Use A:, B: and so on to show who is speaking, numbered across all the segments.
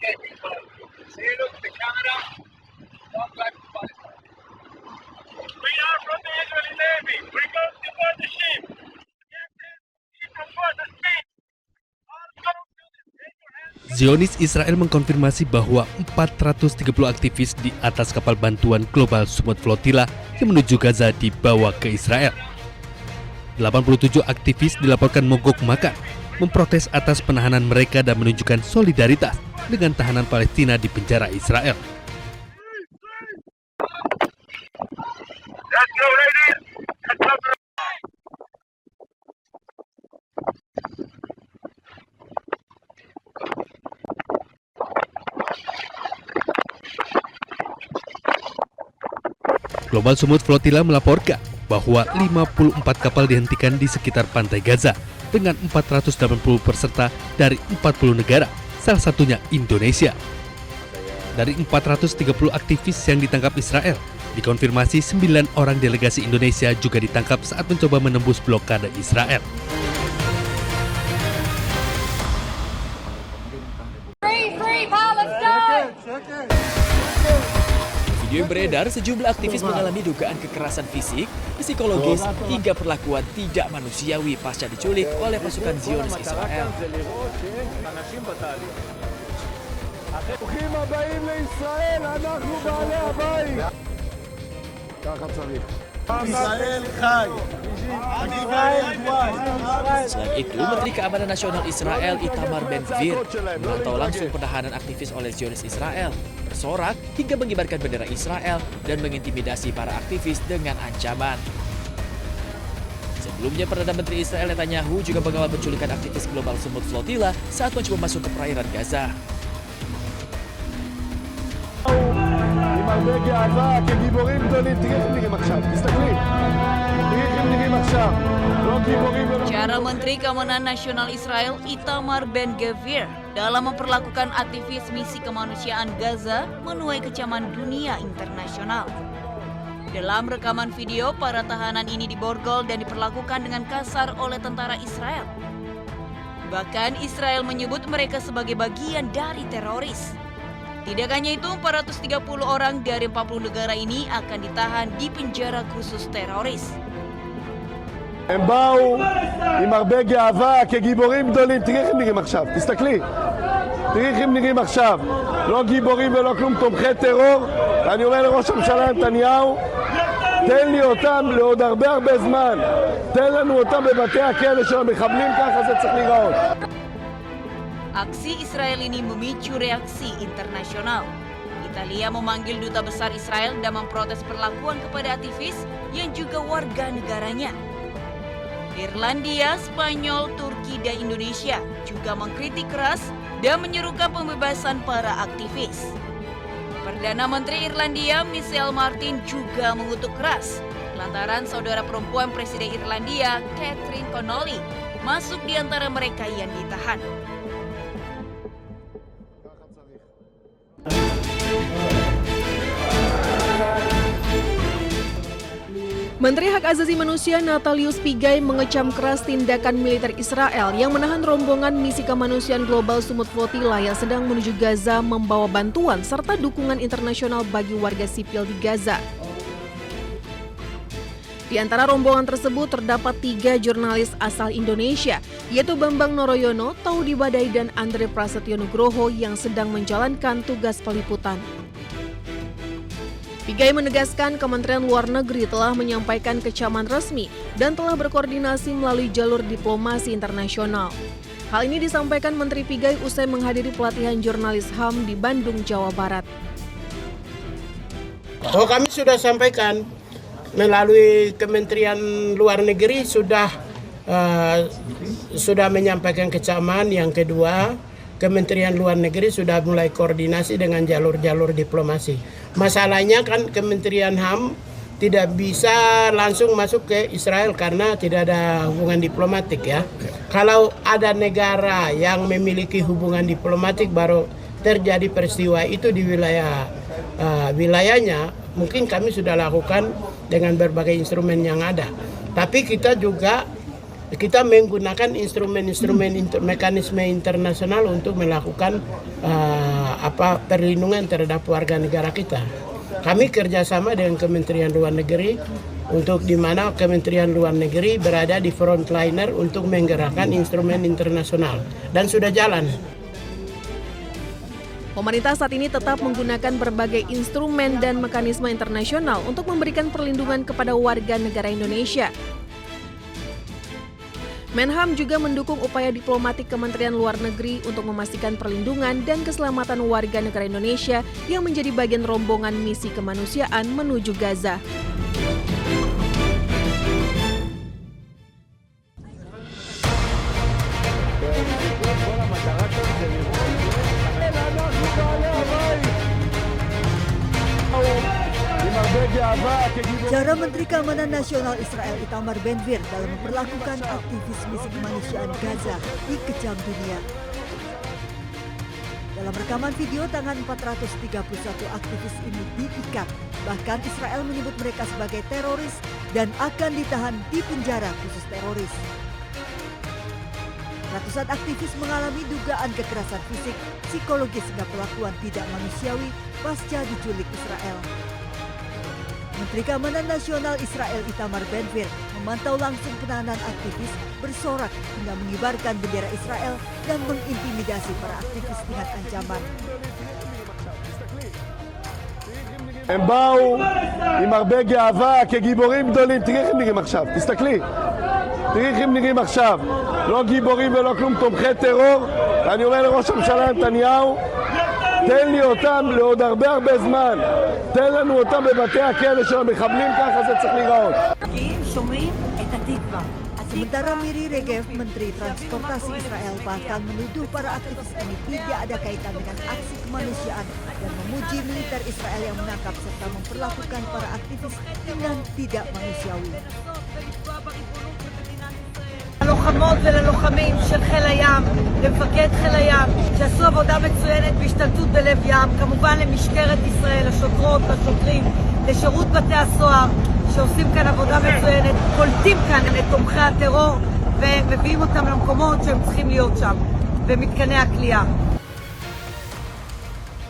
A: We are from the Israeli Navy. We come to board the ship. From board the ship.
B: Zionis Israel mengkonfirmasi bahwa 430 aktivis di atas kapal bantuan Global Sumut Flotilla yang menuju Gaza dibawa ke Israel. 87 aktivis dilaporkan mogok makan, memprotes atas penahanan mereka dan menunjukkan solidaritas dengan tahanan Palestina di penjara Israel.
A: Let's go, ladies. Let's go.
B: Global Sumut Flotilla melaporkan bahwa 54 kapal dihentikan di sekitar pantai Gaza dengan 480 peserta dari 40 negara, salah satunya Indonesia. Dari 430 aktivis yang ditangkap Israel, dikonfirmasi 9 orang delegasi Indonesia juga ditangkap saat mencoba menembus blokade Israel.
C: Free Palestine!
D: Video yang beredar, sejumlah aktivis mengalami dugaan kekerasan fisik, psikologis, hingga perlakuan tidak manusiawi pasca diculik oleh pasukan Zionis Israel. Selain itu, Menteri Keamanan Nasional Israel Itamar Ben-Gvir memantau langsung penahanan aktivis oleh Zionis Israel, bersorak hingga mengibarkan bendera Israel dan mengintimidasi para aktivis dengan ancaman. Sebelumnya, Perdana Menteri Israel Netanyahu juga mengawal penculikan aktivis Global Sumut Flotilla saat mencoba masuk ke perairan Gaza.
C: Cara Menteri Keamanan Nasional Israel Itamar Ben-Gvir dalam memperlakukan aktivis misi kemanusiaan Gaza menuai kecaman dunia internasional. Dalam rekaman video, para tahanan ini diborgol dan diperlakukan dengan kasar oleh tentara Israel. Bahkan Israel menyebut mereka sebagai bagian dari teroris. Tidak hanya itu, 430 orang dari 40 negara ini akan ditahan di penjara khusus teroris.
E: הם באו עם הרבה גאווה כגיבורים גדולים. תראי איך הם נראים עכשיו, תסתכלי. תראי איך הם נראים עכשיו. לא גיבורים ולא כלום, תומכי טרור. אני אומר לראש הממשלה נתניהו, תן לי אותם לעוד הרבה זמן. תן לנו אותם בבתי הכלא של המחבלים, ככה זה צריך להיראות.
C: Aksi Israel ini memicu reaksi internasional. Italia memanggil duta besar Israel dan memprotes perlakuan kepada aktivis yang juga warga negaranya. Irlandia, Spanyol, Turki, dan Indonesia juga mengkritik keras dan menyerukan pembebasan para aktivis. Perdana Menteri Irlandia, Michelle Martin, juga mengutuk keras lantaran saudara perempuan Presiden Irlandia, Catherine Connolly, masuk di antara mereka yang ditahan.
F: Menteri Hak Asasi Manusia Natalius Pigai mengecam keras tindakan militer Israel yang menahan rombongan misi kemanusiaan Global Sumut Flotilla yang sedang menuju Gaza membawa bantuan serta dukungan internasional bagi warga sipil di Gaza. Di antara rombongan tersebut terdapat 3 jurnalis asal Indonesia, yaitu Bambang Noroyono, Taudi Badai, dan Andre Prasetyo Nugroho yang sedang menjalankan tugas peliputan. Pigai menegaskan Kementerian Luar Negeri telah menyampaikan kecaman resmi dan telah berkoordinasi melalui jalur diplomasi internasional. Hal ini disampaikan Menteri Pigai usai menghadiri pelatihan jurnalis HAM di Bandung, Jawa Barat.
G: Kami sudah sampaikan melalui Kementerian Luar Negeri sudah menyampaikan kecaman. Yang kedua, Kementerian Luar Negeri sudah mulai koordinasi dengan jalur-jalur diplomasi. Masalahnya kan Kementerian HAM tidak bisa langsung masuk ke Israel karena tidak ada hubungan diplomatik ya. Kalau ada negara yang memiliki hubungan diplomatik baru terjadi peristiwa itu di wilayahnya, mungkin kami sudah lakukan dengan berbagai instrumen yang ada. Tapi kita juga kita menggunakan mekanisme internasional untuk melakukan perlindungan terhadap warga negara kita. Kami kerjasama dengan Kementerian Luar Negeri untuk di mana Kementerian Luar Negeri berada di frontliner untuk menggerakkan instrumen internasional dan sudah jalan.
F: Pemerintah saat ini tetap menggunakan berbagai instrumen dan mekanisme internasional untuk memberikan perlindungan kepada warga negara Indonesia. Menham juga mendukung upaya diplomatik Kementerian Luar Negeri untuk memastikan perlindungan dan keselamatan warga negara Indonesia yang menjadi bagian rombongan misi kemanusiaan menuju Gaza.
H: Cara Menteri Keamanan Nasional Israel Itamar Ben-Gvir dalam memperlakukan aktivis misi kemanusiaan Gaza dikecam dunia. Dalam rekaman video, tangan 431 aktivis ini diikat. Bahkan Israel menyebut mereka sebagai teroris dan akan ditahan di penjara khusus teroris. Ratusan aktivis mengalami dugaan kekerasan fisik, psikologis hingga perlakuan tidak manusiawi pasca diculik Israel. Menteri Keamanan Nasional Israel Itamar Ben-Gvir memantau langsung penahanan aktivis bersorak hingga mengibarkan bendera Israel dan mengintimidasi para aktivis dengan ancaman.
E: הם באו עם הרבה גאווה כגיבורים גדולים. תראי איך הם נראים עכשיו, תסתכלי. תראי איך הם נראים עכשיו. לא גיבורים ולא כלום, תומכי טרור. אני אומר לראש הממשלה נתניהו, תן לי אותם לעוד הרבה זמן. תן לנו אותם בבתי הכלא של המחבלים, ככה זה צריך להיראות.
H: שומרים את התקווה. Sementara Miri Regev, Menteri Transportasi Israel, bahkan menuduh para aktivis ini tidak ada kaitan dengan aksi kemanusiaan dan memuji militer Israel yang menangkap serta memperlakukan para aktivis dengan tidak manusiawi.
I: ללוחמות וללוחמים של חיל הים, למפקד חיל הים, שעשו עבודה מצוינת בהשתלטות בלב ים, כמובן למשטרת ישראל, לשוטרות, לשוטרים, לשירות בתי הסוהר, שעושים כאן עבודה מצוינת, קולטים כאן את תומכי הטרור ומביאים אותם למקומות שהם צריכים להיות שם, במתקני הכליאה.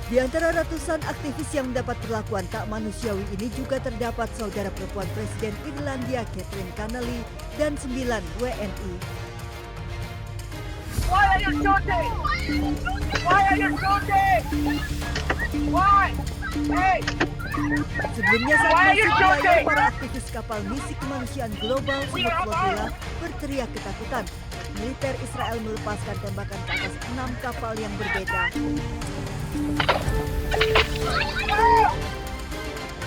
H: Di antara ratusan aktivis yang mendapat perlakuan tak manusiawi ini juga terdapat saudara perempuan Presiden Irlandia Catherine Connolly dan 9 WNI.
A: Why are you shooting? Why are you shooting? Why? Hey!
H: Sebelumnya saat masuk wilayah, para aktivis kapal misi kemanusiaan global Sumut Flotilla berteriak ketakutan. Militer Israel melepaskan tembakan ke atas 6 kapal yang berbeda.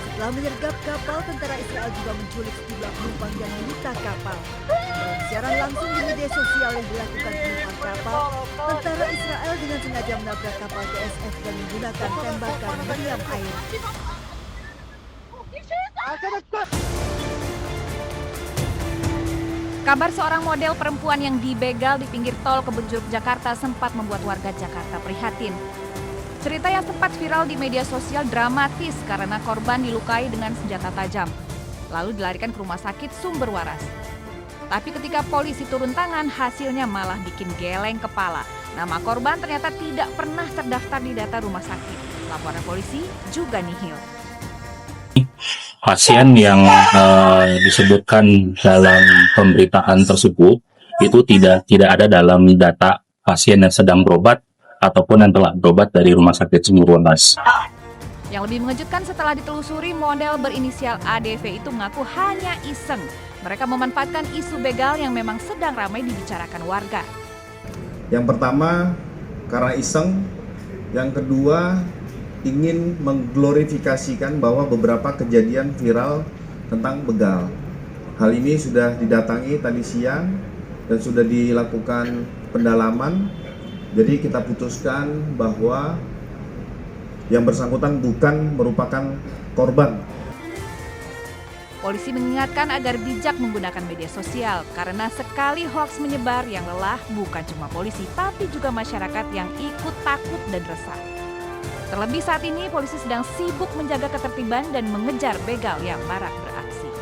H: Setelah menyergap kapal, tentara Israel juga menculik sejumlah penumpang yang menyita kapal. Dalam siaran langsung di media sosial yang dilakukan penumpang kapal, tentara Israel dengan sengaja menabrak kapal TSF dan menggunakan tembakan meriam air.
J: Kabar seorang model perempuan yang dibegal di pinggir tol Kebun Jeruk Jakarta sempat membuat warga Jakarta prihatin. Cerita yang sempat viral di media sosial dramatis karena korban dilukai dengan senjata tajam, lalu dilarikan ke rumah sakit Sumber Waras. Tapi ketika polisi turun tangan, hasilnya malah bikin geleng kepala. Nama korban ternyata tidak pernah terdaftar di data rumah sakit. Laporan polisi juga nihil.
K: Pasien yang disebutkan dalam pemberitaan tersebut itu tidak ada dalam data pasien yang sedang berobat ataupun yang telah berobat dari Rumah Sakit Sumber Waras.
J: Yang lebih mengejutkan setelah ditelusuri, model berinisial ADV itu mengaku hanya iseng. Mereka memanfaatkan isu begal yang memang sedang ramai dibicarakan warga.
L: Yang pertama karena iseng, yang kedua ingin mengglorifikasikan bahwa beberapa kejadian viral tentang begal. Hal ini sudah didatangi tadi siang dan sudah dilakukan pendalaman. Jadi kita putuskan bahwa yang bersangkutan bukan merupakan korban.
J: Polisi mengingatkan agar bijak menggunakan media sosial karena sekali hoaks menyebar, yang lelah bukan cuma polisi tapi juga masyarakat yang ikut takut dan resah. Terlebih saat ini polisi sedang sibuk menjaga ketertiban dan mengejar begal yang marak beraksi.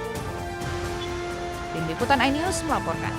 J: Tim Liputan iNews melaporkan.